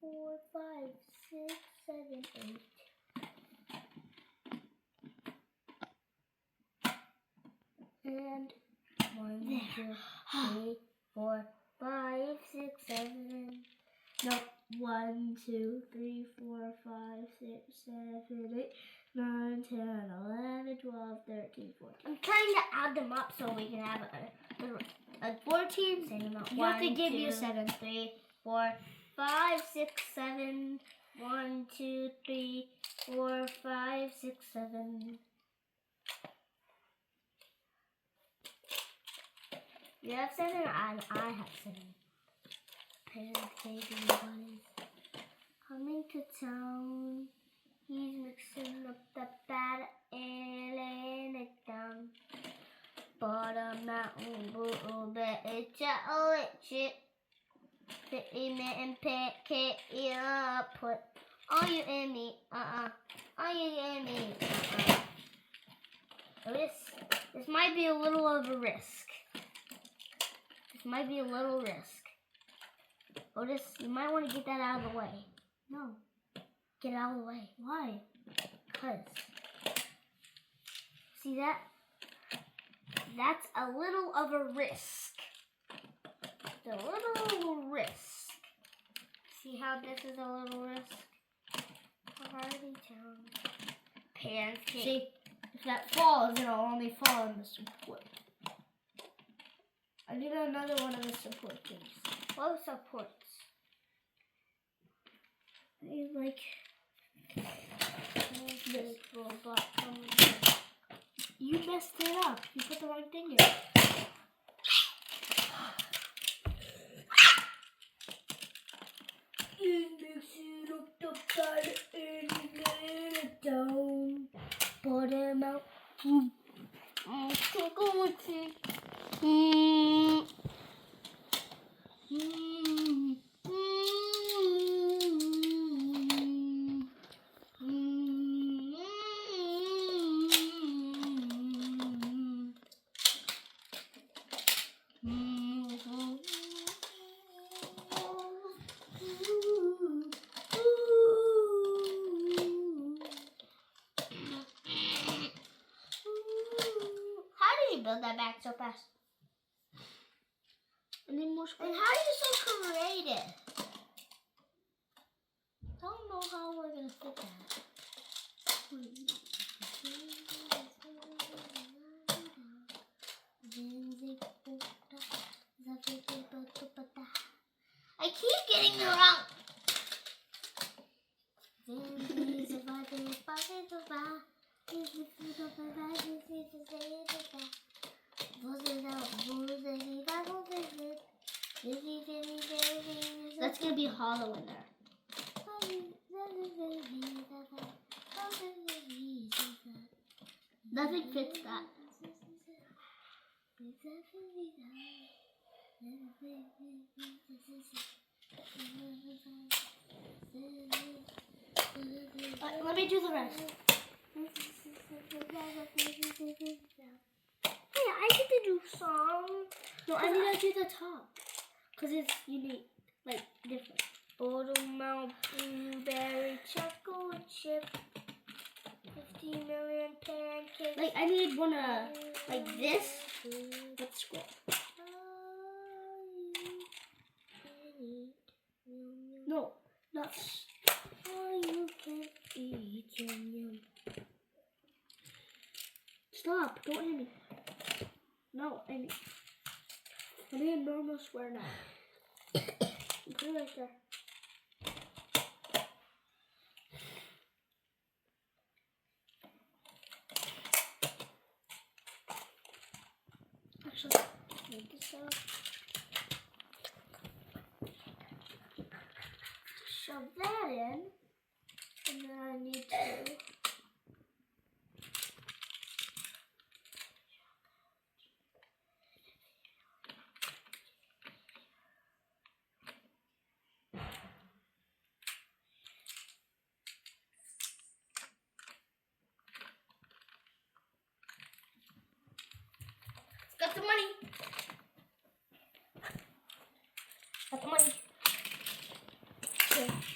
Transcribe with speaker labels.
Speaker 1: 4, 5, 6, 7, 8. And 1, 2, 3, 4, 5, 6, 7. No, 1, 2, 3, 4, 5, 6, 7, 8, 9, 10, 11, 12, 13, 14. I'm trying to add them up so we can have a 14. Same amount. You have to give me a 7. 3, 4, 5, 6, 7. 1, 2, 3, 4, 5, 6, 7. You have 7, and I have 7. Pancake buddies coming to town. He's mixing up the batter and laying it down. Bottom mountain, boo, bet chip. The email and pancake, yeah, put all you in me, all you in me, This might be a little of a risk. Otis, you might want to get that out of the way. No. Get it out of the way. Why? Because. See that? That's a little of a risk. It's a little risk. See how this is a little risk? Party town. Pancake. See, if that falls, it'll only fall in the support. I need another one of the support things. What supports? I need like this robot. You messed it up. You put the wrong thing in. You mixing up the batter and laying it down. Bottom out. Build that back so fast. And then more squares. And how are you so creative? I don't know how we're gonna fit that. I keep getting it wrong. That's gonna be hollow in there. Nothing fits that. Let me do the rest. Hey, I get to do song. No, I need to do the top. Because it's unique. Like, different. Buttermilk, blueberry, chocolate chip. 15 million pancakes. Like, I need one like this. Let's scroll. No, not. Oh, you can eat yum. Stop! Don't hit me. No, I need a normal square now. Put it right there. Actually, make this up. Shove that in. And then I need to. Got the money. Got the money. Okay.